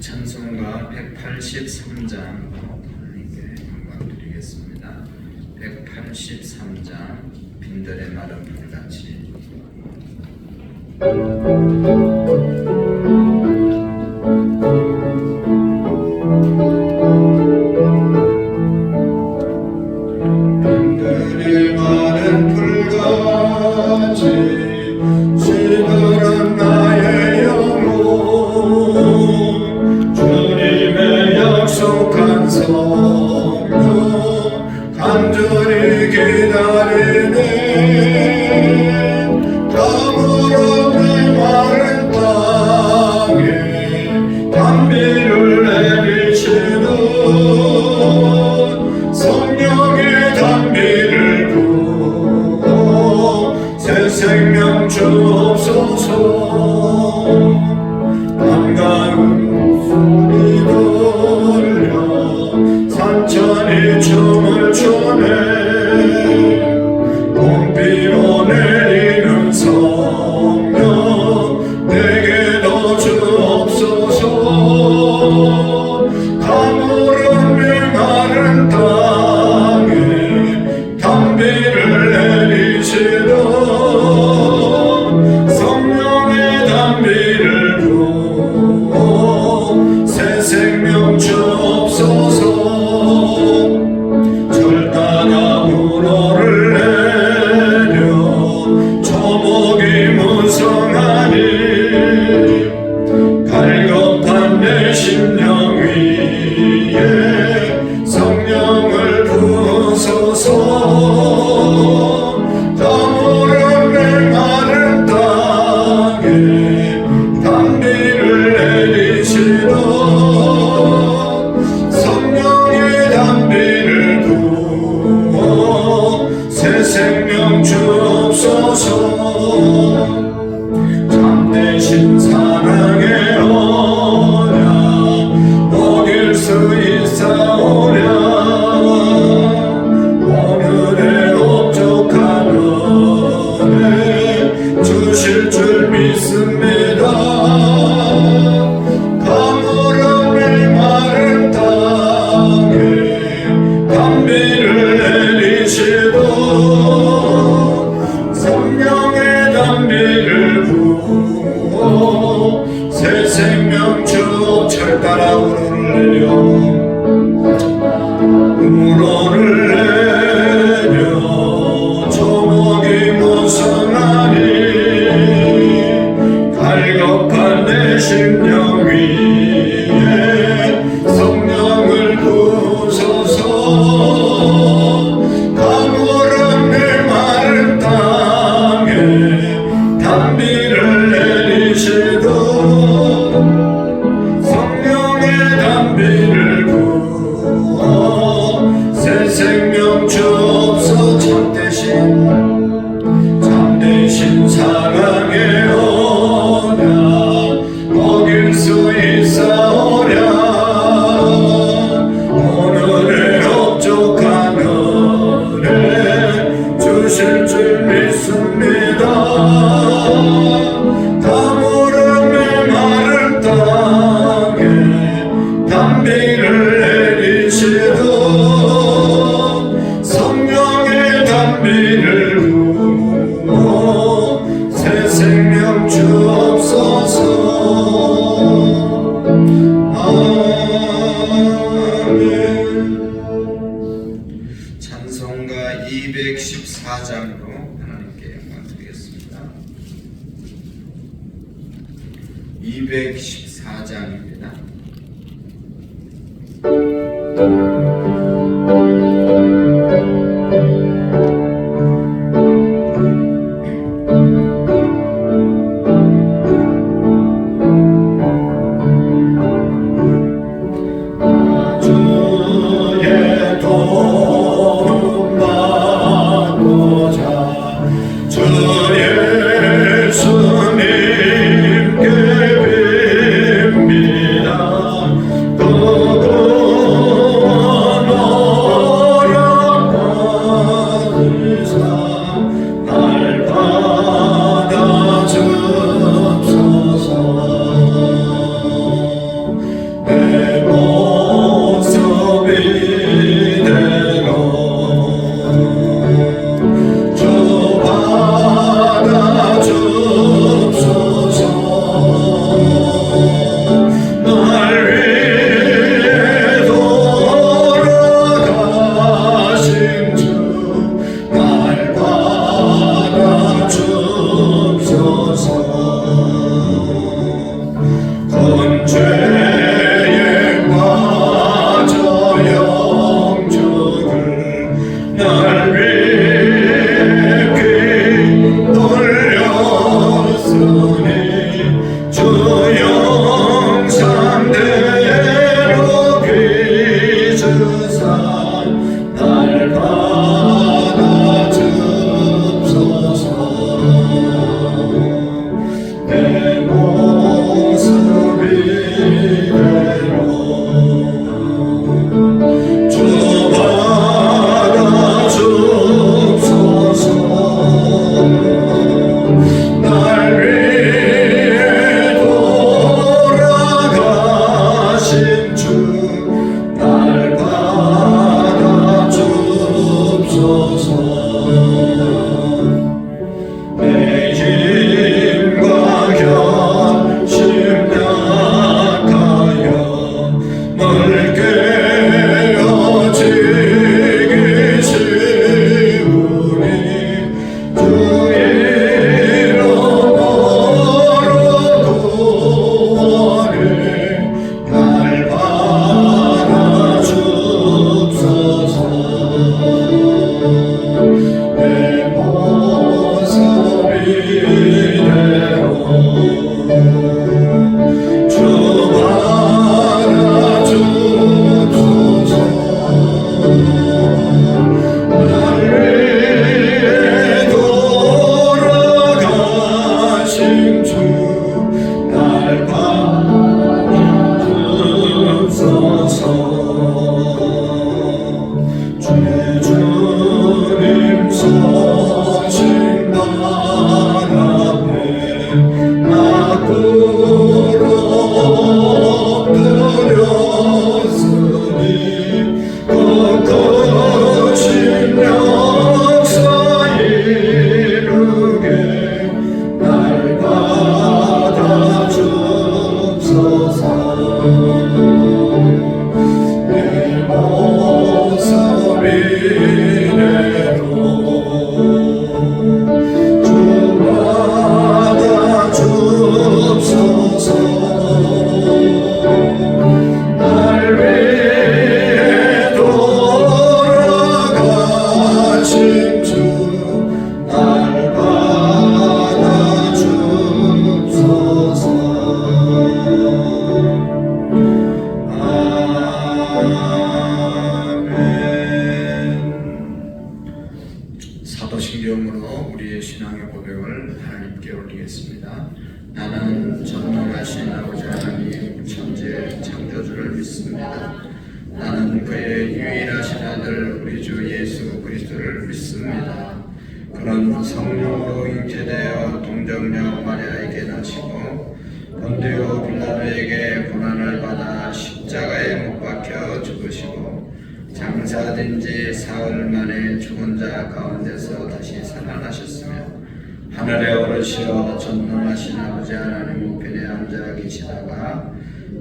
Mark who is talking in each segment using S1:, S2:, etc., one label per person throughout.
S1: 찬송가 183장 하나님께 영광 드리겠습니다. 183장 빈들의 마른 풀같이. 빈들의 마른 풀같이 시들은 나의 영혼, 주님의 약속한 성령 간절히 기다리네. 땀으로 메마른 땅에 단비를 내리시는 성령의 단비를 부어 새 생명 주옵소서. 반가운 목소리 들려 산천이 춤을 추네. 봄비로 내리는 성령 내게도 주옵소서. 가물은 메마른 땅에 단비를 내리시던 성령의 단비를 부어 새 생명 주옵소서. 절 따라 우러를 내려 초목이 무성하니 갈급한 내 심령 위에 성령을 부으소서. 땀으로 메마른 땅에 단비를 내리시던 성령의 단비를 부어 새 생명 주옵소서. 참되신 사랑의 언약 먹일 수 있사오랴. 오늘의 업적한 은혜 주실 줄 믿습니다. 가물은 메마른 땅에 단비를 내리시던 성령의 단비를 부어 새 생명 주. 절 따라 우러를 내려 우러를 내려 초목이 무성하니 갈급한 내 심령 위에 성령을 부으소서. 가물은 메마른 땅에 단비를 내리시던 성령의 단비를 부어 새 생명 주옵소서. 참되신 사랑의 언약 먹일 수 있사오랴. 오늘의 업적한 은혜 주실 줄 믿습니다. 가물은 메마른 땅에 단비를 내리시던 성령의 단비를 부어 새 생명 주옵소서. 아멘. 찬송가 214장으로 하나님께 영광 드리겠습니다. 214장입니다. 주의 도움 받고자 주 예수님께 빕니다.
S2: 우리의 신앙의 고백을 하나님께 올리겠습니다. 나는 전능하신 아버지 하나님 천지의 창조주를 믿습니다. 나는 그의 유일하신 아들 우리 주 예수 그리스도를 믿습니다. 그는 성령으로 잉태되어 동정녀 마리아에게 나시고 본디오 빌라도에게 고난을 받아 십자가에 못 박혀 죽으시고 장사된 지 사흘 만에 죽은 자 가운데서 다시 살아나셨으며 하늘에 오르시어 전능하신 아버지 하나님 우편에 앉아 계시다가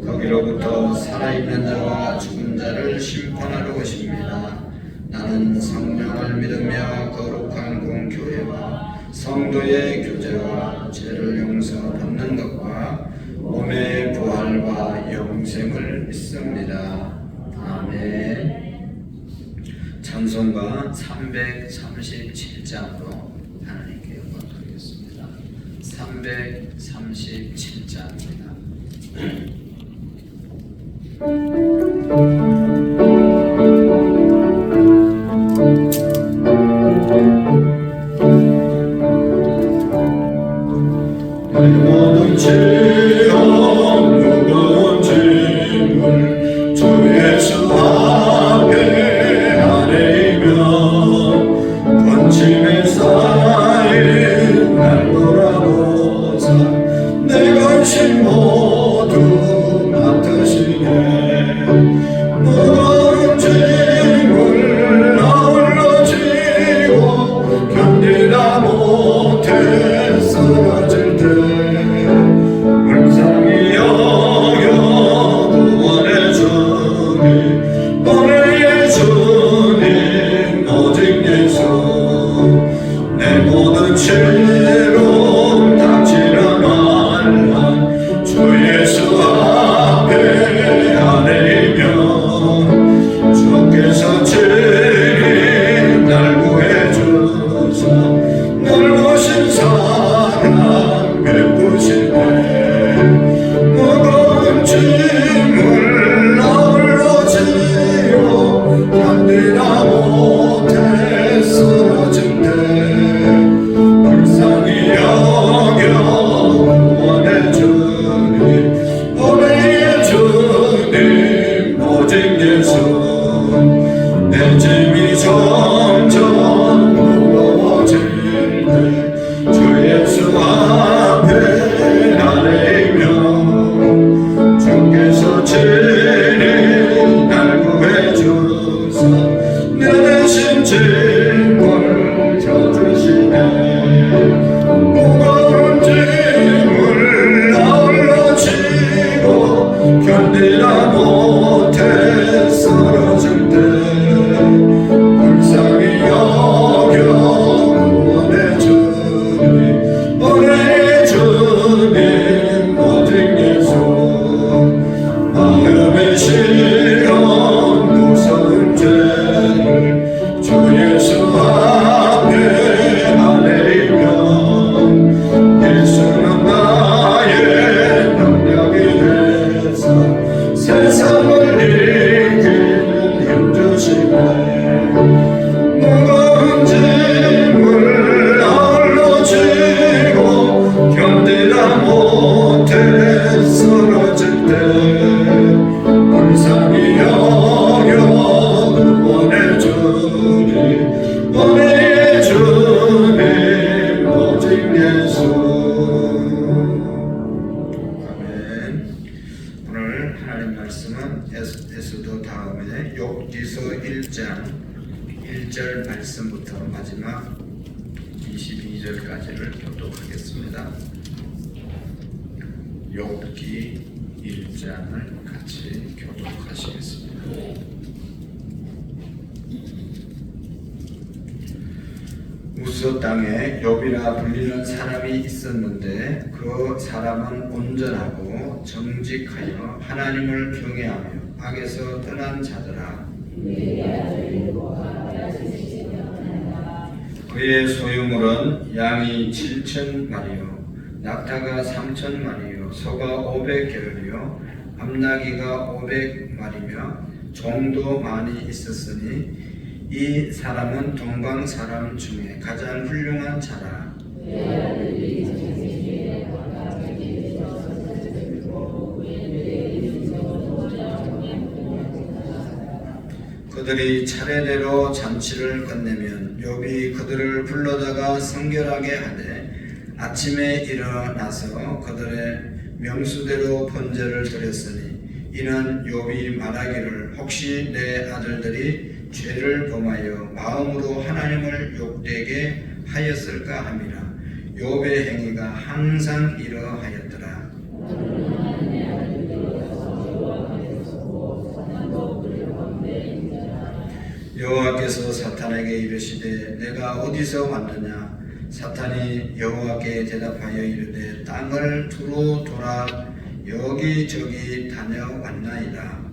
S2: 거기로부터 살아있는 자와 죽은 자를 심판하러 오십니다. 나는 성령을 믿으며 거룩한 공교회와 성도의 교제와 죄를 용서받는 것과 몸의 부활과 영생을 믿습니다. 아멘. 찬송가 337장으로 하나님께 영광 드리겠습니다. 337장입니다.
S1: 모든 죄악 무거운 짐을 주 예수 앞에 아뢰며 번짐에 쌓인 날 돌아보사 내 관심 모두 맡으시네. 무거운 짐을 나홀로 지고 견디다 못해 쓰러질 때 불쌍히 여겨 구원해 주니 오늘의 주님 오직 예수 내 모든 죄로 닥치는 말만 주 예수 앞에 아뢰며 주께서 친히 날 구해 주사 넓으신 사랑 베푸시네. 무거운 짐을 나홀로 지고 견디다 못해 쓰러진 때 불쌍히 여겨 구원해 주니 오늘의 주님 오직 예수 내 짐이 점점 무거워질 때 주 예수 앞에 아뢰며 주께서 친히 날 구해 주사 내 대신 짐을 져주시네. 무거운 짐을 나홀로 지고 견디다 못해 쓰러질 때 불쌍히 여겨 구원해 주니 오늘의 주님 오직 예수 마음에 실어 무서운 죄를 주 예수 앞에 아뢰며 예수는 나의 능력이 되사 세상을 이기는 힘 주시네. 무거운 짐을 나홀로 지고 견디다 못해 쓰러질 때 불쌍히 여겨 구원해 주니 오늘의 주님 오직 예수.
S2: 아멘. 오늘 하나님 말씀은 에스더 다음에 욥기서 1장 1절 말씀부터 마지막 22절까지를 교독하겠습니다. 욥기 1장을 같이 교독하시겠습니다. 우스 땅에 욥이라 불리는 사람이 있었는데 그 사람은 온전하고 정직하여 하나님을 경외하며 악에서 떠난 자더라. 그의 소유물은 양이 7,000마리요 낙타가 3,000마리요 소가 500개이요 암나귀가 500마리며 종도 많이 있었으니 이 사람은 동방 사람 중에 가장 훌륭한 자라. 그들이 차례대로 잔치를 끝내면 욥이 그들을 불러다가 성결하게 하되 아침에 일어나서 그들의 명수대로 번제를 드렸으니 이는 욥이 말하기를 혹시 내 아들들이 죄를 범하여 마음으로 하나님을 욕되게 하였을까 함이라. 욥의 행위가 항상 이러하였더라. 여호와께서 사탄에게 이르시되 내가 어디서 왔느냐? 사탄이 여호와께 대답하여 이르되 땅을 두루 돌아 여기저기 다녀왔나이다.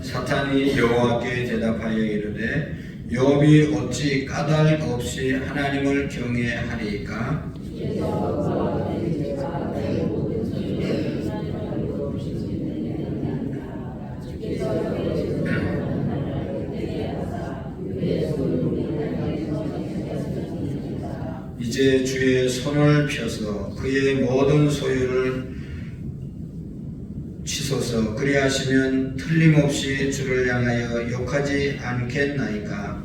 S2: 사탄이 여호와께 대답하여 이르되 욥이 어찌 까닭 없이 하나님을 경외하리까? 이제 주의 손을 펴서 그의 모든 소유를 치소서. 그리하시면 틀림없이 주를 향하여 욕하지 않겠나이까?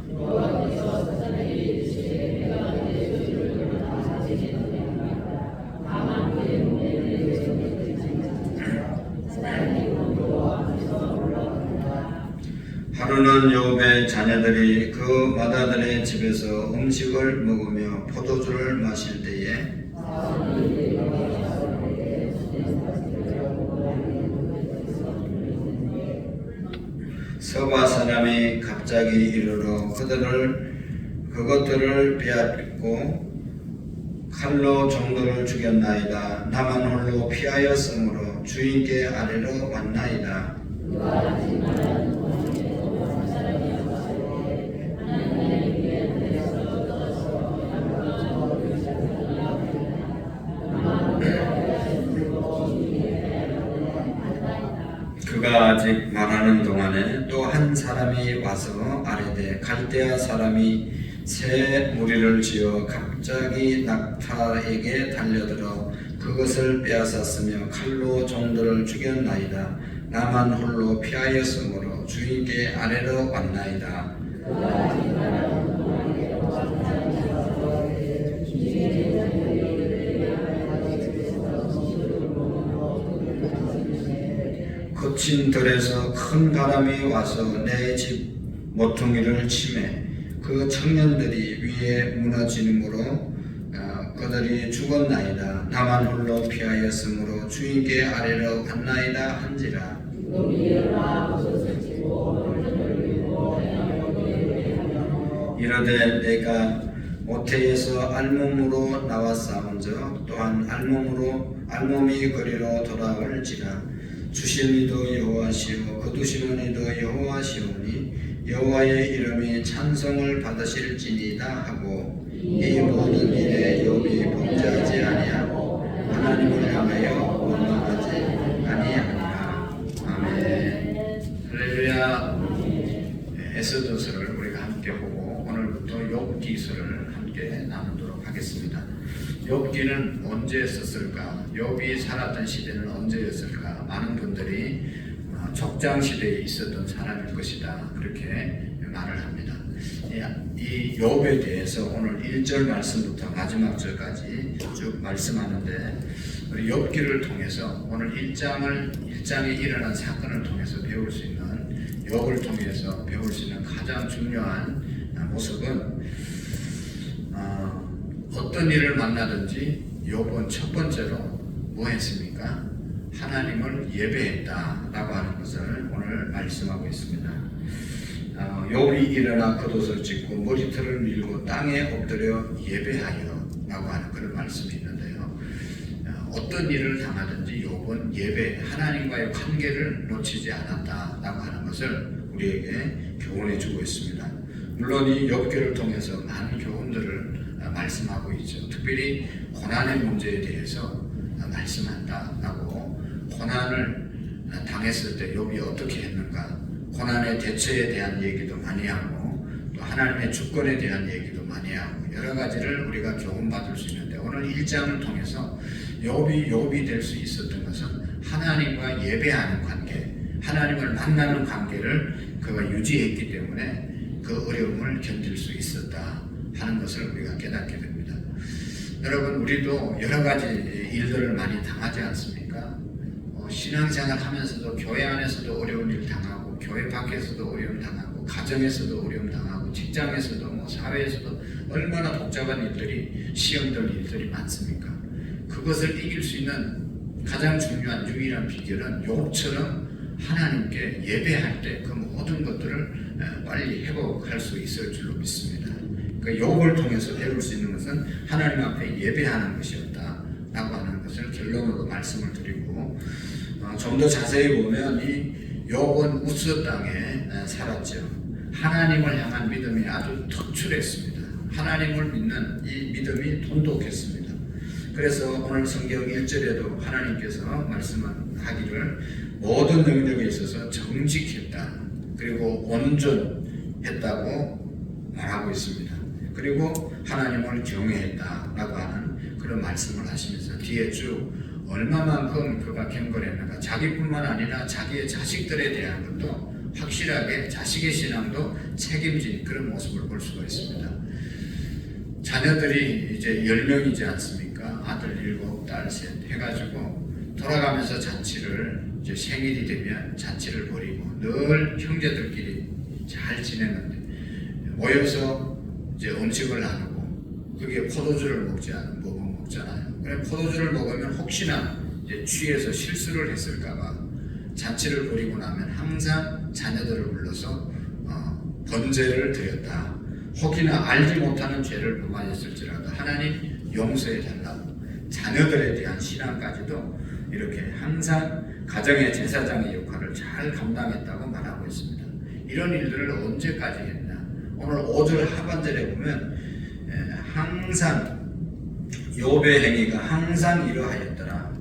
S2: 하루는 욥의 자녀들이 그 맏아들의 집에서 음식을 먹으며 포도주를 마실 때에 서바 사람이 갑자기 이르러 그것들을 빼앗고 칼로 종들을 죽였나이다. 나만 홀로 피하였으므로 주인께 아뢰러 왔나이다. 그가 아직 말하는 동안에 또 한 사람이 와서 아뢰되 갈대아 사람이 새 무리를 지어 갑자기 낙타에게 달려들어 그것을 빼앗았으며 칼로 종들을 죽였나이다. 나만 홀로 피하였으므로 주인께 아뢰러 왔나이다. 거친 들에서 큰 바람이 와서 내 집 모퉁이를 치매 그 청년들이 위에 무너지므로 그들이 죽었나이다. 나만 홀로 피하였으므로 주인께 아뢰러 왔나이다 한지라. 이르되 내가 모태에서 알몸으로 나왔사온저 또한 알몸이 그리로 돌아올지라. 주신 이도 여호와시오 거두시는 이도 여호와시오니 여호와의 이름이 찬송을 받으실지니이다 하고 이 모든 일에 욥이 범죄하지 아니하고 하나님을 향하여 원망하지 아니하니라. 아멘. 할렐루야. 에스더서를 우리가 함께 보고 오늘부터 욥기서를 함께 나누도록 하겠습니다. 욥기는 언제 썼을까? 욥이 살았던 시대는 언제였을까? 많은 분들이 적장 시대에 있었던 사람일 것이다 그렇게 말을 합니다. 이 욥에 대해서 오늘 1절 말씀부터 마지막 절까지 쭉 말씀하는데 우리 욥기를 통해서 오늘 1장에 일어난 사건을 통해서 배울 수 있는 욥을 통해서 배울 수 있는 가장 중요한 모습은 어떤 일을 만나든지 욥은 첫 번째로 뭐 했습니까? 하나님을 예배했다라고 하는 것을 오늘 말씀하고 있습니다. 욥이 일어나 겉옷을 찢고 머리털을 밀고 땅에 엎드려 예배하여 라고 하는 그런 말씀이 있는데요. 어떤 일을 당하든지 욥은 예배, 하나님과의 관계를 놓치지 않았다라고 하는 것을 우리에게 교훈해 주고 있습니다. 물론 이 욥기를 통해서 많은 교훈들을 말씀하고 있죠. 특별히 고난의 문제에 대해서 말씀한다라고 고난을 당했을 때 욥이 어떻게 했는가 고난의 대처에 대한 얘기도 많이 하고 또 하나님의 주권에 대한 얘기도 많이 하고 여러 가지를 우리가 교훈받을 수 있는데 오늘 1장을 통해서 욥이 될 수 있었던 것은 하나님과 예배하는 관계, 하나님을 만나는 관계를 그가 유지했기 때문에 그 어려움을 견딜 수 있었다 하는 것을 우리가 깨닫게 됩니다. 여러분, 우리도 여러 가지 일들을 많이 당하지 않습니까? 신앙생활 하면서도 교회 안에서도 어려운 일 당하고 교회 밖에서도 어려움 당하고 가정에서도 어려움 당하고 직장에서도 뭐 사회에서도 얼마나 복잡한 일들이 시험될 일들이 많습니까? 그것을 이길 수 있는 가장 중요한 유일한 비결은 욥처럼 하나님께 예배할 때 그 모든 것들을 빨리 회복할 수 있을 줄로 믿습니다. 그 욥을 통해서 배울 수 있는 것은 하나님 앞에 예배하는 것이었다라고 하는 것을 결론으로 말씀을 드리고 좀 더 자세히 보면 이 욥은 우스 땅에 살았죠. 하나님을 향한 믿음이 아주 특출했습니다. 하나님을 믿는 이 믿음이 돈독했습니다. 그래서 오늘 성경 1절에도 하나님께서 말씀하기를 모든 능력에 있어서 정직했다. 그리고 온전했다고 말하고 있습니다. 그리고 하나님을 경외했다라고 하는 그런 말씀을 하시면서 뒤에 쭉 얼마만큼 그가 경건했는가, 자기뿐만 아니라 자기의 자식들에 대한 것도 확실하게 자식의 신앙도 책임진 그런 모습을 볼 수가 있습니다. 자녀들이 이제 10명이지 않습니까? 아들 7, 딸 3 해가지고 돌아가면서 잔치를 이제 생일이 되면 잔치를 벌이고 늘 형제들끼리 잘 지내는데 모여서 이제 음식을 나누고 그게 포도주를 먹잖아요. 그래 포도주를 먹으면 혹시나 이제 취해서 실수를 했을까봐 잔치를 벌이고 나면 항상 자녀들을 불러서 번제를 드렸다. 혹이나 알지 못하는 죄를 범하였을지라도 하나님 용서해 달라고 자녀들에 대한 신앙까지도 이렇게 항상 가정의 제사장의 역할을 잘 감당했다고 말하고 있습니다. 이런 일들을 언제까지 했나? 오늘 5절 하반절에 보면 항상 욥의 행위가 항상 이러하였더라.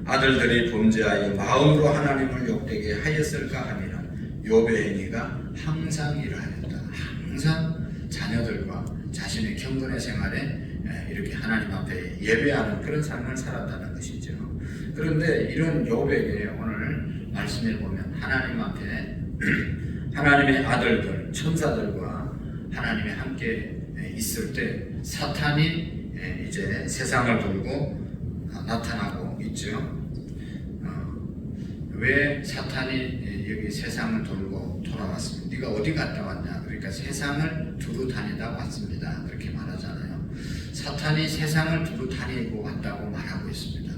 S2: 아들들이 범죄하여 마음으로 하나님을 욕되게 하였을까 하니라. 욥의 행위가 항상 이러하였다. 항상 자녀들과 자신의 경건의 생활에 이렇게 하나님 앞에 예배하는 그런 삶을 살았다는 것이죠. 그런데 이런 욥에게 오늘 말씀해 보면 하나님 앞에 하나님의 아들들, 천사들과 하나님이 함께 있을 때 사탄이 이제 세상을 돌고 나타나고 있죠. 왜 사탄이 여기 세상을 돌고 돌아왔습니까? 네가 어디 갔다 왔냐? 그러니까 세상을 두루 다니다 왔습니다. 그렇게 말하잖아요. 사탄이 세상을 두루 다니고 왔다고 말하고 있습니다.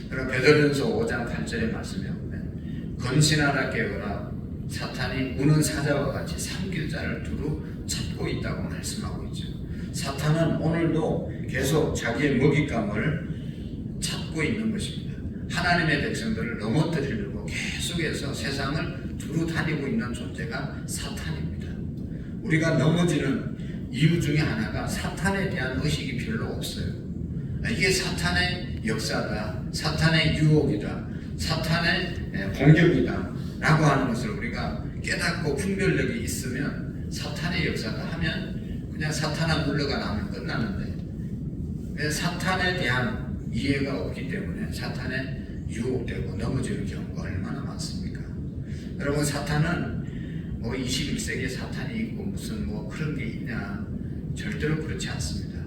S2: 그럼 베드로전서 5장 8절의 말씀에 보면 건신하라 깨어라 사탄이 우는 사자와 같이 삼킬 자를 두루 찾고 있다고 말씀하고 있죠. 사탄은 오늘도 계속 자기의 먹잇감을 찾고 있는 것입니다. 하나님의 백성들을 넘어뜨리려고 계속해서 세상을 두루 다니고 있는 존재가 사탄입니다. 우리가 넘어지는 이유 중에 하나가 사탄에 대한 의식이 별로 없어요. 이게 사탄의 역사다, 사탄의 유혹이다, 사탄의 공격이다 라고 하는 것을 우리가 깨닫고 분별력이 있으면 사탄의 역사다 하면 그냥 사탄아 물러가 나면 끝나는데 사탄에 대한 이해가 없기 때문에 사탄에 유혹되고 넘어지는 경우가 얼마나 많습니까? 여러분, 사탄은 뭐 21세기에 사탄이 있고 무슨 뭐 그런 게 있냐? 절대로 그렇지 않습니다.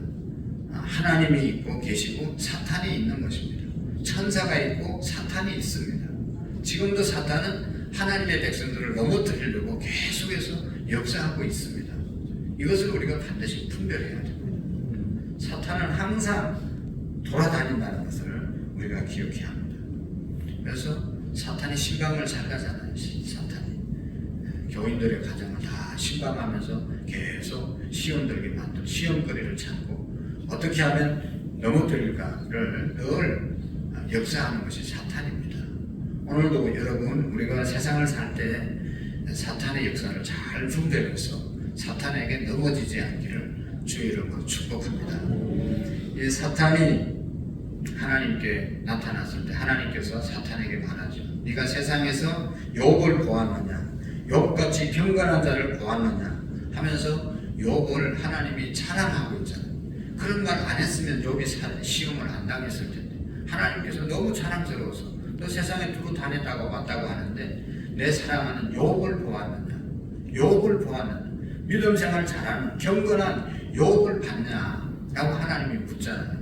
S2: 하나님이 있고 계시고 사탄이 있는 것입니다. 천사가 있고 사탄이 있습니다. 지금도 사탄은 하나님의 백성들을 넘어뜨리려고 계속해서 역사하고 있습니다. 이것을 우리가 반드시 분별해야 됩니다. 사탄은 항상 돌아다닌다는 것을 우리가 기억해야 합니다. 그래서 사탄이 신방을 잘 가잖아요. 사탄이 교인들의 가정을 다 신방하면서 계속 시험 들게 만들고 시험거리를 찾고 어떻게 하면 넘어뜨릴까를 늘 역사하는 것이 사탄입니다. 오늘도 여러분, 우리가 세상을 살 때 사탄의 역사를 잘 분별해서 사탄에게 넘어지지 않기를 주의 이름으로 축복합니다. 이 사탄이 하나님께 나타났을 때 하나님께서 사탄에게 말하죠. 네가 세상에서 욥을 보았느냐? 욥같이 경건한 자를 보았느냐? 하면서 욥을 하나님이 자랑하고 있잖아요. 그런 말 안 했으면 욥이 시험을 안 당했을 텐데 하나님께서 너무 자랑스러워서 너 세상에 두고 다녔다고 왔다고 하는데 내 사랑하는 욥을 보았느냐, 욥을 보았느냐, 믿음 생활 잘하는 경건한 욥을 봤냐라고 하나님이 묻잖아요.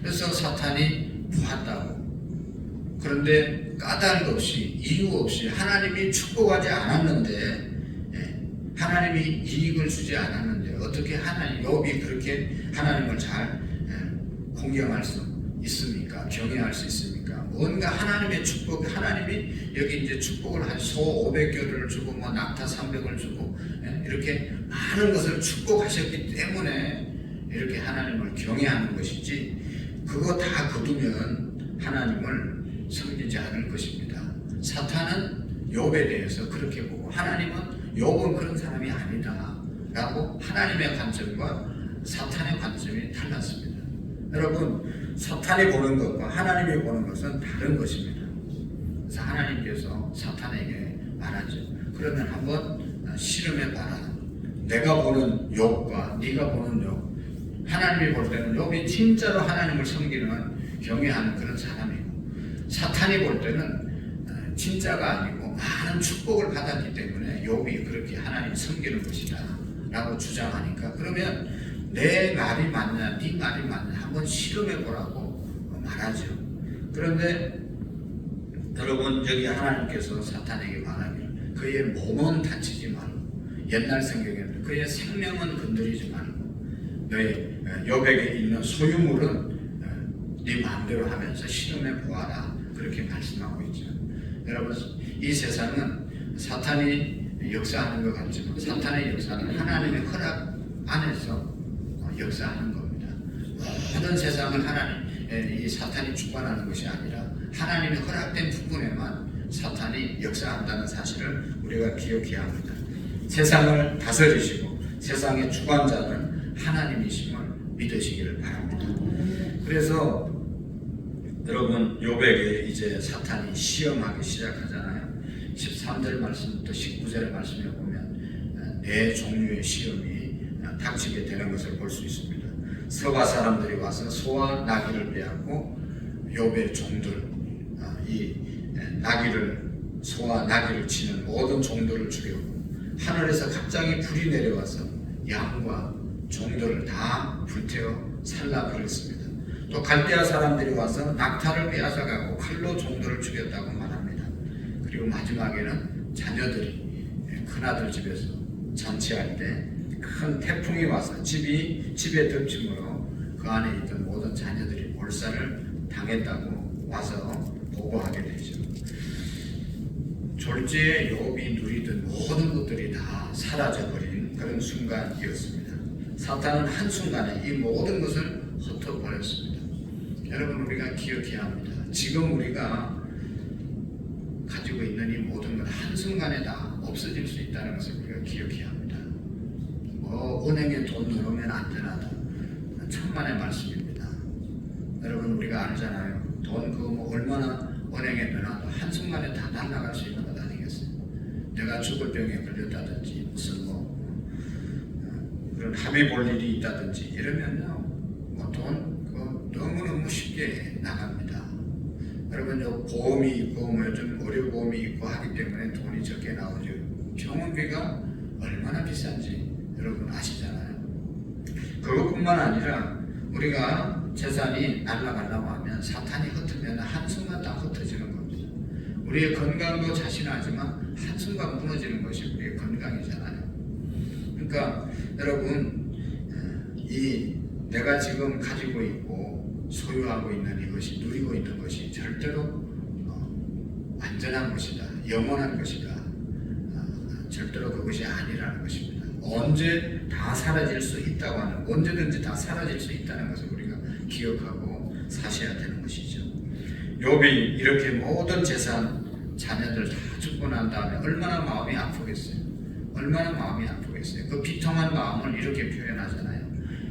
S2: 그래서 사탄이 보았다고. 그런데 까닭 없이 이유 없이 하나님이 축복하지 않았는데, 하나님이 이익을 주지 않았는데 어떻게 욥이 그렇게 하나님을 잘 공경할 수 있습니까? 경외할 수 있습니까? 뭔가 하나님의 축복, 하나님이 여기 이제 축복을 한 소 500개를 주고 뭐 낙타 300을 주고 이렇게 많은 것을 축복하셨기 때문에 이렇게 하나님을 경외하는 것이지, 그거 다 거두면 하나님을 섬기지 않을 것입니다. 사탄은 욥에 대해서 그렇게 보고 하나님은 욥은 그런 사람이 아니다 라고 하나님의 관점과 사탄의 관점이 달랐습니다. 여러분, 사탄이 보는 것과 하나님이 보는 것은 다른 것입니다. 그래서 하나님께서 사탄에게 말하죠. 그러면 한번 실험해 봐라. 내가 보는 욥과 네가 보는 욥, 하나님이 볼 때는 욥이 진짜로 하나님을 섬기는 경외하는 그런 사람이고, 사탄이 볼 때는 진짜가 아니고 많은 축복을 받았기 때문에 욥이 그렇게 하나님 섬기는 것이다 라고 주장하니까, 그러면 내 말이 맞냐 네 말이 맞냐 한번 실험해 보라고 말하죠. 그런데 여러분, 여기 하나님께서 사탄에게 말하기를 그의 몸은 다치지 말고, 옛날 성경에는 그의 생명은 건드리지 말고, 너의 욥에게 있는 소유물은 네 마음대로 하면서 실험해 보아라, 그렇게 말씀하고 있죠. 여러분, 이 세상은 사탄이 역사하는 것 같지만 사탄의 역사는 하나님의 허락 안에서 역사하는 겁니다. 모든 세상을 이 사탄이 주관하는 것이 아니라 하나님의 허락된 부분에만 사탄이 역사한다는 사실을 우리가 기억해야 합니다. 세상을 다스리시고 세상의 주관자는 하나님이심을 믿으시기를 바랍니다. 그래서 여러분, 욥에게 이제 사탄이 시험하기 시작하잖아요. 13절 말씀부터 19절 말씀에 보면 네 종류의 시험이 닥치게 되는 것을 볼 수 있습니다. 서바 사람들이 와서 소와 나귀를 빼앗고 욥의 종들, 이 소와 나귀를 치는 모든 종들을 죽였고, 하늘에서 갑자기 불이 내려와서 양과 종들을 다 불태워 살라버렸습니다. 또 갈대아 사람들이 와서 낙타를 빼앗아가고 칼로 종들을 죽였다고 말합니다. 그리고 마지막에는 자녀들이 큰아들 집에서 잔치할 때 큰 태풍이 와서 집에 덮침으로 그 안에 있던 모든 자녀들이 몰살을 당했다고 와서 보고하게 되죠. 졸지에 욥이 누리던 모든 것들이 다 사라져버린 그런 순간이었습니다. 사탄은 한순간에 이 모든 것을 흩어버렸습니다. 여러분, 우리가 기억해야 합니다. 지금 우리가 가지고 있는 이 모든 것 한순간에 다 없어질 수 있다는 것을 우리가 기억해야 합니다. 은행에 돈 넣으면 안전하다, 천만의 말씀입니다. 여러분, 우리가 알잖아요. 돈 그거 얼마나 은행에 넣어놔도 한순간에 다 날아갈 수 있는 것 아니겠어요? 내가 죽을 병에 걸렸다든지 무슨 그런 합의 볼 일이 있다든지 이러면요, 돈 너무너무 쉽게 나갑니다. 여러분, 보험이 있고 요즘 의료보험이 있고 하기 때문에 돈이 적게 나오죠. 병원비가 얼마나 비싼지 여러분 아시잖아요. 그것뿐만 아니라 우리가 재산이 날아가려고 하면 사탄이 흩으면 한순간 다 흩어지는 겁니다. 우리의 건강도 자신하지만 한순간 무너지는 것이 우리의 건강이잖아요. 그러니까 여러분, 내가 지금 가지고 있고 소유하고 있는 이것이, 누리고 있는 것이 절대로 완전한 것이다, 영원한 것이다, 절대로 그것이 아니라는 것입니다. 언제 다 사라질 수 있다고 하는, 언제든지 다 사라질 수 있다는 것을 우리가 기억하고 사셔야 되는 것이죠. 욥이 이렇게 모든 재산, 자녀들 다 죽고 난 다음에 얼마나 마음이 아프겠어요. 얼마나 마음이 아프겠어요. 그 비통한 마음을 이렇게 표현하잖아요.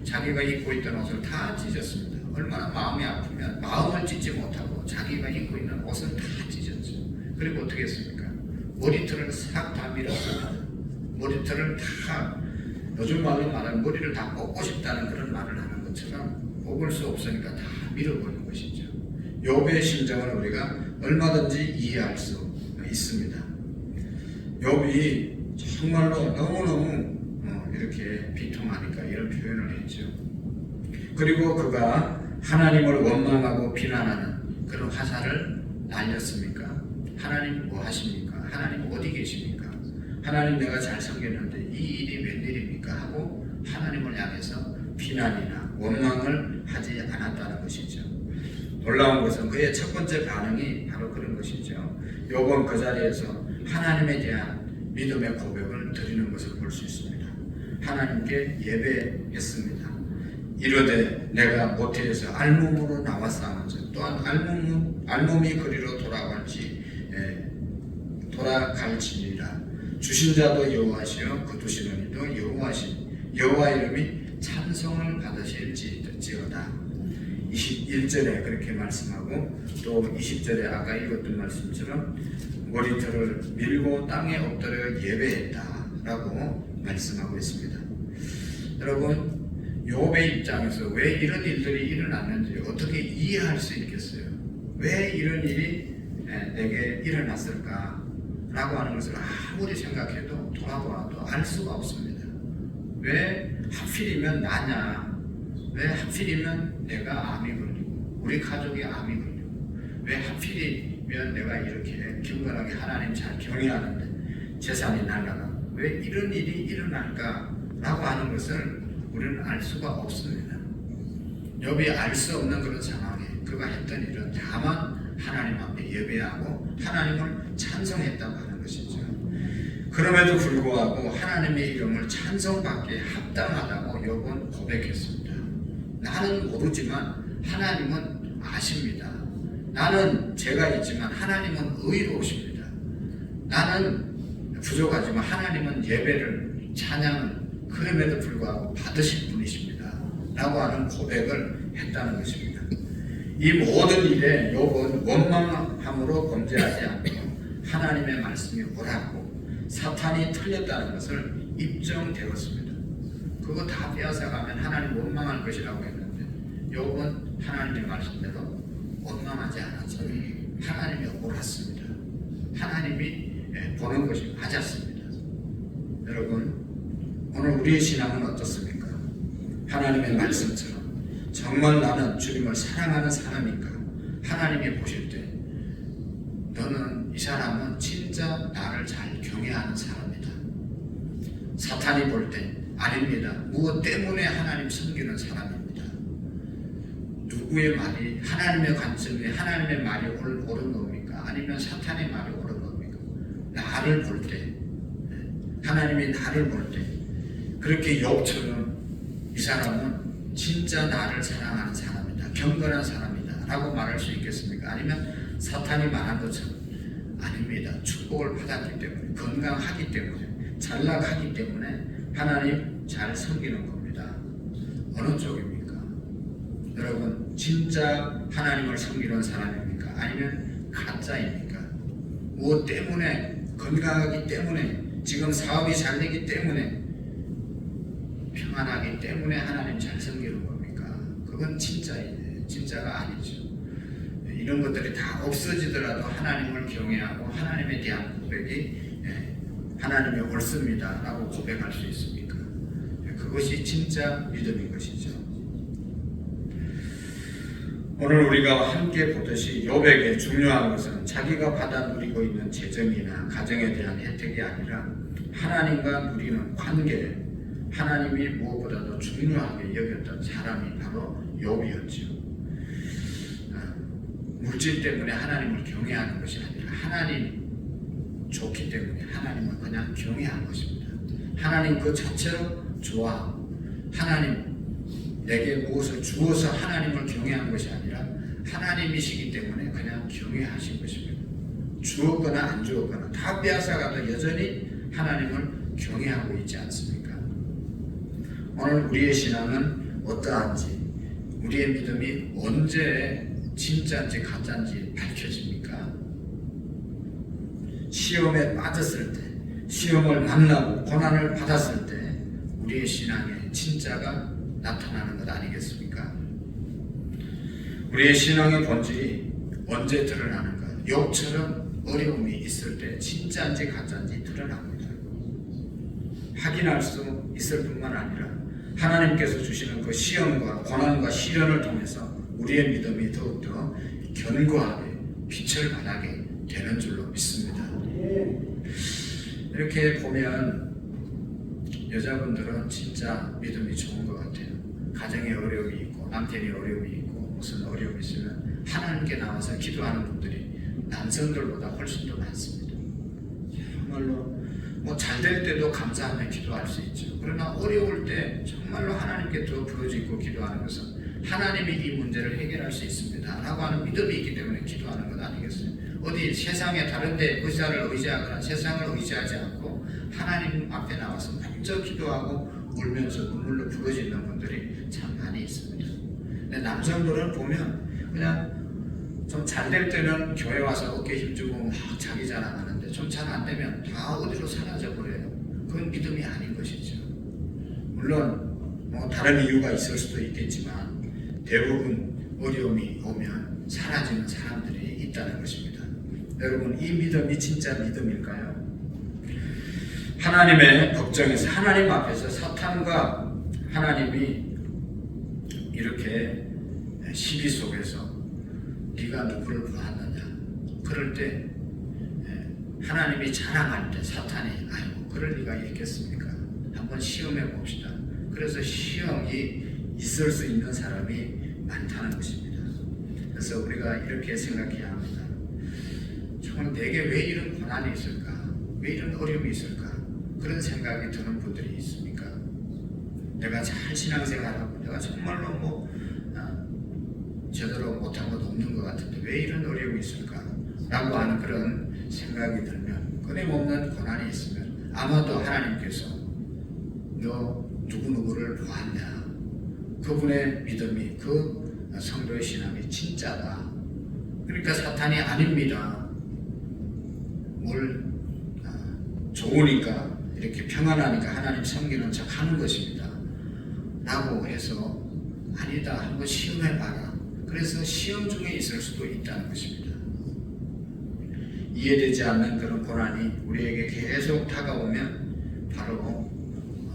S2: 자기가 입고 있던 옷을 다 찢었습니다. 얼마나 마음이 아프면 마음을 찢지 못하고 자기가 입고 있는 옷은 다 찢었죠. 그리고 어떻게 했습니까? 머리털을 싹 다 밀었습니다. 머리털을 다 요즘 말로 말하면 머리를 다 뽑고 싶다는 그런 말을 하는 것처럼 뽑을 수 없으니까 다 밀어버린 것이죠. 욥의 심정을 우리가 얼마든지 이해할 수 있습니다. 욥이 정말로 너무너무 이렇게 비통하니까 이런 표현을 했죠. 그리고 그가 하나님을 원망하고 비난하는 그런 화살을 날렸습니까? 하나님 뭐 하십니까? 하나님 어디 계십니까? 하나님 내가 잘 섬겼는데 이 일이 웬일입니까? 하고 하나님을 향해서 비난이나 원망을 하지 않았다는 것이죠. 놀라운 것은 그의 첫 번째 반응이 바로 그런 것이죠. 욥은 그 자리에서 하나님에 대한 믿음의 고백을 드리는 것을 볼 수 있습니다. 하나님께 예배했습니다. 이르되 내가 모태에서 알몸으로 나왔사오면서 또한 알몸이 그리로 돌아갈지니라. 주신 자도 여호와시요 거두시는 이도 여호와신 여호와 이름이 찬송을 받으실지어다. 21절에 그렇게 말씀하고 또 20절에 아까 읽었던 말씀처럼 머리털을 밀고 땅에 엎드려 예배했다라고 말씀하고 있습니다. 여러분 욥의 입장에서 왜 이런 일들이 일어났는지 어떻게 이해할 수 있겠어요? 왜 이런 일이 내게 일어났을까? 라고 하는 것을 아무리 생각해도 돌아보아도 알 수가 없습니다. 왜 하필이면 나냐? 왜 하필이면 내가 암이 걸리고 우리 가족이 암이 걸리고 왜 하필이면 내가 이렇게 경건하게 하나님 잘 경외하는데 재산이 날아가고 왜 이런 일이 일어날까? 라고 하는 것을 우리는 알 수가 없습니다. 욥이 알 수 없는 그런 상황에 그가 했던 일은 다만 하나님 앞에 예배하고 하나님을 찬송했다고 하는 것이죠. 그럼에도 불구하고 하나님의 이름을 찬송받기에 합당하다고 욥은 고백했습니다. 나는 모르지만 하나님은 아십니다. 나는 죄가 있지만 하나님은 의로우십니다. 나는 부족하지만 하나님은 예배를 찬양을 그럼에도 불구하고 받으실 분이십니다. 라고 하는 고백을 했다는 것입니다. 이 모든 일에 욥은 원망함으로 범죄하지 않고 하나님의 말씀이 옳았고 사탄이 틀렸다는 것을 입증되었습니다. 그거 다 빼앗아가면 하나님 원망할 것이라고 했는데 욥은 하나님의 말씀대로 원망하지 않았어요. 하나님이 옳았습니다. 하나님이 보는 것이 맞았습니다. 여러분 오늘 우리의 신앙은 어떻습니까? 하나님의 말씀처럼 정말 나는 주님을 사랑하는 사람인가? 하나님이 보실 때 너는 이 사람은 진짜 나를 잘 경외하는 사람이다. 사탄이 볼 때 아닙니다. 무엇 때문에 하나님 섬기는 사람입니다. 누구의 말이 하나님의 관점에 하나님의 말이 옳은 겁니까? 아니면 사탄의 말이 옳은 겁니까? 나를 볼 때 하나님이 나를 볼 때 그렇게 욥처럼 이 사람은 진짜 나를 사랑하는 사람이다. 경건한 사람이다. 라고 말할 수 있겠습니까? 아니면 사탄이 말한 것처럼 아닙니다. 축복을 받았기 때문에 건강하기 때문에 잘나가기 때문에 하나님 잘 섬기는 겁니다. 어느 쪽입니까? 여러분 진짜 하나님을 섬기는 사람입니까? 아니면 가짜입니까? 무엇 때문에 건강하기 때문에 지금 사업이 잘 되기 때문에 평안하기 때문에 하나님 잘 섬기는 겁니까? 그건 진짜가 아니죠. 이런 것들이 다 없어지더라도 하나님을 경외하고 하나님에 대한 고백이 하나님이 옳습니다 라고 고백할 수 있습니까? 그것이 진짜 믿음인 것이죠. 오늘 우리가 함께 보듯이 욥에게 중요한 것은 자기가 받아 누리고 있는 재정이나 가정에 대한 혜택이 아니라 하나님과 누리는 관계, 하나님이 무엇보다도 중요하게 여겼던 사람이 바로 욥이었죠. 물질 때문에 하나님을 경외하는 것이 아니라 하나님 좋기 때문에 하나님을 그냥 경외한 것입니다. 하나님 그 자체로 좋아하고 하나님 내게 무엇을 주어서 하나님을 경외한 것이 아니라 하나님이시기 때문에 그냥 경외하신 것입니다. 주었거나 안 주었거나 다 빼앗아가도 여전히 하나님을 경외하고 있지 않습니까? 오늘 우리의 신앙은 어떠한지, 우리의 믿음이 언제 진짜인지 가짜인지 밝혀집니까? 시험에 빠졌을 때, 시험을 만나고 고난을 받았을 때 우리의 신앙의 진짜가 나타나는 것 아니겠습니까? 우리의 신앙의 본질이 언제 드러나는가? 욥처럼 어려움이 있을 때 진짜인지 가짜인지 드러납니다. 확인할 수 있을 뿐만 아니라 하나님께서 주시는 그 시험과 고난과 시련을 통해서 우리의 믿음이 더욱더 견고하게 빛을 발하게 되는 줄로 믿습니다. 이렇게 보면 여자분들은 진짜 믿음이 좋은 것 같아요. 가정에 어려움이 있고 남편이 어려움이 있고 무슨 어려움이 있으면 하나님께 나와서 기도하는 분들이 남성들보다 훨씬 더 많습니다. 정말로 뭐 잘 될 때도 감사하며 기도할 수 있죠. 그러나 어려울 때 정말로 하나님께 더 부르짖고 기도하는 것은 하나님이 이 문제를 해결할 수 있습니다 라고 하는 믿음이 있기 때문에 기도하는 것 아니겠어요? 어디 세상에 다른 데 의사를 의지하거나 세상을 의지하지 않고 하나님 앞에 나와서 먼저 기도하고 울면서 눈물로 부르짖는 분들이 참 많이 있습니다. 근데 남성들은 보면 그냥 좀 잘 될 때는 교회 와서 어깨 힘주고 막 자기 자랑하는데 좀 잘 안 되면 다 어디로 사라져 버려요. 그건 믿음이 아닌 것이죠. 물론 뭐 다른 이유가 있을 수도 있겠지만 대부분 어려움이 오면 사라지는 사람들이 있다는 것입니다. 여러분, 이 믿음이 진짜 믿음일까요? 하나님의 걱정에서 하나님 앞에서 사탄과 하나님이 이렇게 시비 속에서 네가 누구를 보았느냐 그럴 때 하나님이 자랑할 때 사탄이 아이고 그럴 리가 있겠습니까? 한번 시험해 봅시다. 그래서 시험이 있을 수 있는 사람이 많다는 것입니다. 그래서 우리가 이렇게 생각해야 합니다. 정말 내게 왜 이런 고난이 있을까? 왜 이런 어려움이 있을까? 그런 생각이 드는 분들이 있습니까? 내가 잘 신앙생활하고 내가 정말로 제대로 못한 것 없는 것 같은데 왜 이런 어려움이 있을까? 라고 하는 그런 생각이 들면 끊임없는 고난이 있으면 아마도 하나님께서 너 누구누구를 보았냐? 그분의 믿음이 그 성도의 신앙이 진짜다. 그러니까 사탄이 아닙니다. 뭘 좋으니까 이렇게 평안하니까 하나님 섬기는 척 하는 것입니다. 라고 해서 아니다. 한번 시험해봐라. 그래서 시험 중에 있을 수도 있다는 것입니다. 이해되지 않는 그런 고난이 우리에게 계속 다가오면 바로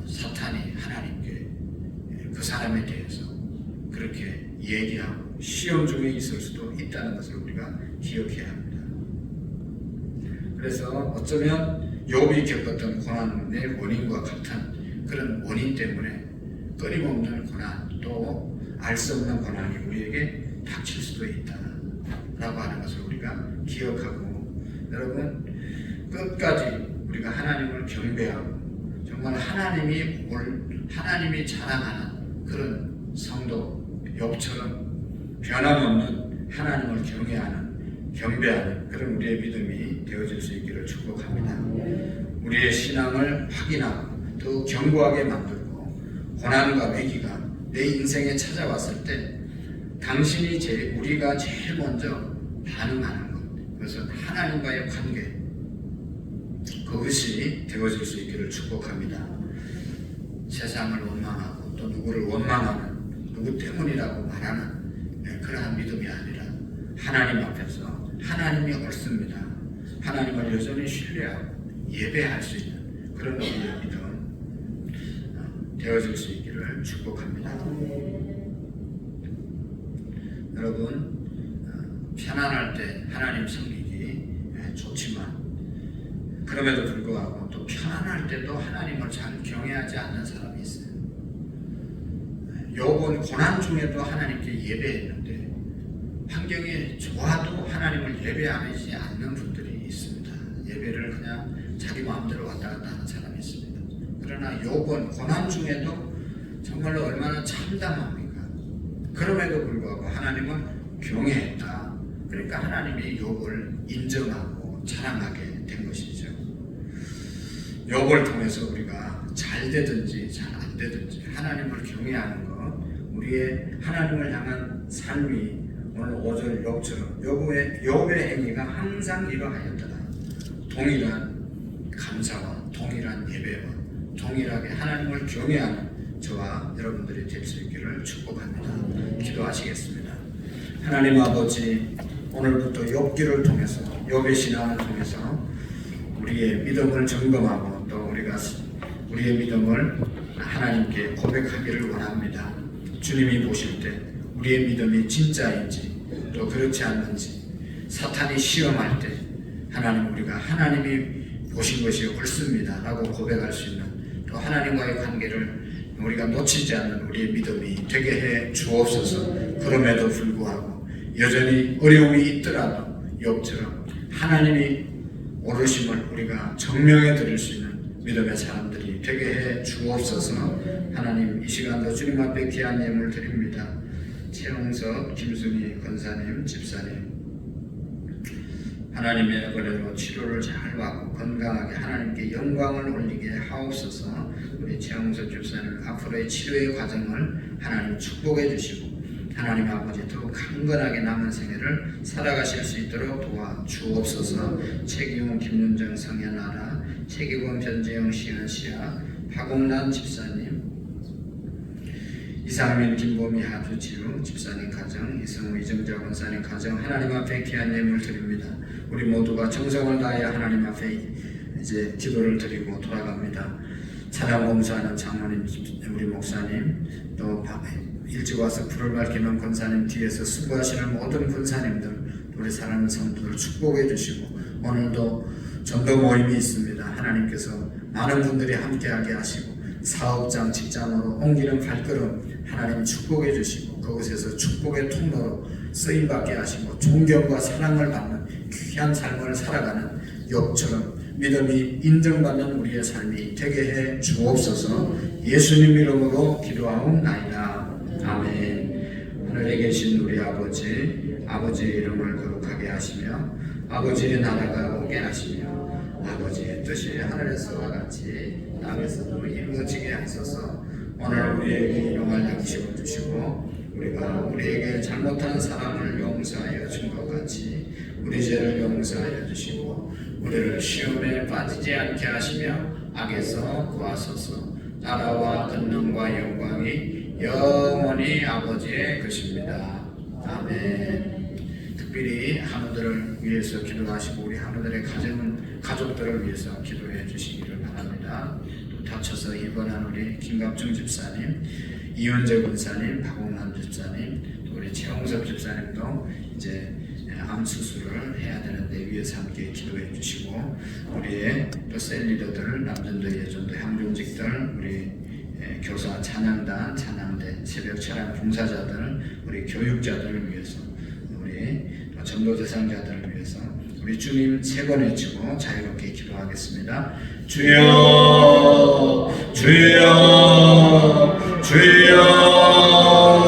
S2: 사탄이 하나님께 그 사람에 대해서 그렇게 얘기하고 시험 중에 있을 수도 있다는 것을 우리가 기억해야 합니다. 그래서 어쩌면 욥이 겪었던 고난의 원인과 같은 그런 원인 때문에 끊임없는 고난 또 알 수 없는 고난이 우리에게 닥칠 수도 있다라고 하는 것을 우리가 기억하고 여러분 끝까지 우리가 하나님을 경배하고 정말 하나님이 자랑하는 그런 성도 욥처럼 변함없는 하나님을 경배하는 그런 우리의 믿음이 되어질 수 있기를 축복합니다. 우리의 신앙을 확인하고 더 견고하게 만들고 고난과 위기가 내 인생에 찾아왔을 때 우리가 제일 먼저 반응하는 것, 그것은 하나님과의 관계, 그것이 되어질 수 있기를 축복합니다. 세상을 원망하고 또 누구를 원망하는, 누구 때문이라고 말하는 그러한 믿음이 아니라 하나님 앞에서 하나님이 옳습니다. 하나님을 여전히 신뢰하고 예배할 수 있는 그런 우리의 믿음 되어질 수 있기를 축복합니다. 여러분, 편안할 때 하나님 섬기기 좋지만 그럼에도 불구하고 또 편안할 때도 하나님을 잘 경외하지 않는 사람이 있어요. 욥은 고난 중에도 하나님께 예배했는데 환경이 좋아도 하나님을 예배하지 않는 분들이 있습니다. 예배를 그냥 자기 마음대로 왔다 갔다 하는 사람이 있습니다. 그러나 욥은 고난 중에도 정말로 얼마나 참담합니까? 그럼에도 불구하고 하나님은 경외했다. 그러니까 하나님이 욥을 인정하고 자랑하게 된 것이죠. 욥을 통해서 우리가 잘 되든지 잘 안 되든지 하나님을 경외하는 것, 우리의 하나님을 향한 삶이 오늘 5절 욥처럼 욥의 행위가 항상 이러하였더라. 동일한 감사와 동일한 예배와 동일하게 하나님을 경외하는 저와 여러분들이 될 수 있기를 축복합니다. 기도하시겠습니다. 하나님 아버지, 오늘부터 욥기를 통해서, 욥의 신앙을 통해서 우리의 믿음을 점검하고 또 우리가 우리의 믿음을 하나님께 고백하기를 원합니다. 주님이 보실 때 우리의 믿음이 진짜인지 또 그렇지 않는지, 사탄이 시험할 때 하나님, 우리가 하나님이 보신 것이 옳습니다 라고 고백할 수 있는, 또 하나님과의 관계를 우리가 놓치지 않는 우리의 믿음이 되게 해 주옵소서. 그럼에도 불구하고 여전히 어려움이 있더라도 욥처럼 하나님이 오르심을 우리가 증명해 드릴 수 있는 믿음의 사람들이 되게 해 주옵소서. 하나님, 이 시간도 주님 앞에 귀한 예물 드립니다. 최홍석, 김순희 권사님, 집사님, 하나님의 은혜로 치료를 잘 받고 건강하게 하나님께 영광을 올리게 하옵소서. 우리 최홍석 집사님 앞으로의 치료의 과정을 하나님 축복해 주시고 하나님 아버지 더욱 강건하게 남은 생애를 살아가실 수 있도록 도와주옵소서. 최기훈, 김윤정, 성현아라, 최기범, 변재영, 시은시아, 박옥란 집사님, 이상민, 김보미, 하주지우 집사님 가정, 이성우, 이정자 권사님 가정, 하나님 앞에 귀한 예물 드립니다. 우리 모두가 정성을 다해 하나님 앞에 이제 기도를 드리고 돌아갑니다. 찬양 봉사하는 장로님, 우리 목사님, 또 일찍 와서 불을 밝히는 권사님, 뒤에서 수고하시는 모든 권사님들, 우리 사랑하는 성도들 축복해 주시고, 오늘도 전도 모임이 있습니다. 하나님께서 많은 분들이 함께하게 하시고 사업장, 직장으로 옮기는 발걸음 하나님 축복해 주시고, 그곳에서 축복의 통로로 쓰임받게 하시고 존경과 사랑을 받는 귀한 삶을 살아가는 욥처럼 믿음이 인정받는 우리의 삶이 되게 해 주옵소서. 예수님 이름으로 기도하옵나이다. 아멘. 하늘에 계신 우리 아버지, 아버지의 이름을 거룩하게 하시며 아버지의 나라가 오게 하시며 아버지의 뜻이 하늘에서와 같이 땅에서도 이루어지게 하소서. 오늘 우리에게 일용할 양식을 주시고 우리가 우리에게 잘못한 사람을 용서하여 준 것 같이 우리 죄를 용서하여 주시고 우리를 시험에 빠지지 않게 하시며 악에서 구하소서. 나라와 권능과 영광이 영원히 아버지의 것입니다. 아멘. 특별히 한우들을 위해서 기도하시고 우리 한우들의 가족들을 위해서 기도해 주시기를 바랍니다. 또 다쳐서 입원한 우리 김갑중 집사님, 이현재 권사님, 박홍란 집사님, 또 우리 최홍섭 집사님도 이제 암 수술을 해야 되는데 위에서 함께 기도해 주시고 우리의 또 셀리더들, 남전도, 예전도, 향중직들, 우리 교사, 찬양단, 찬양대, 새벽 찬양 봉사자들, 우리 교육자들을 위해서, 우리 전도 대상자들을 위해서 우리 주님 세 번 외치고 자유롭게 기도하겠습니다. 주여, 주여, 주여.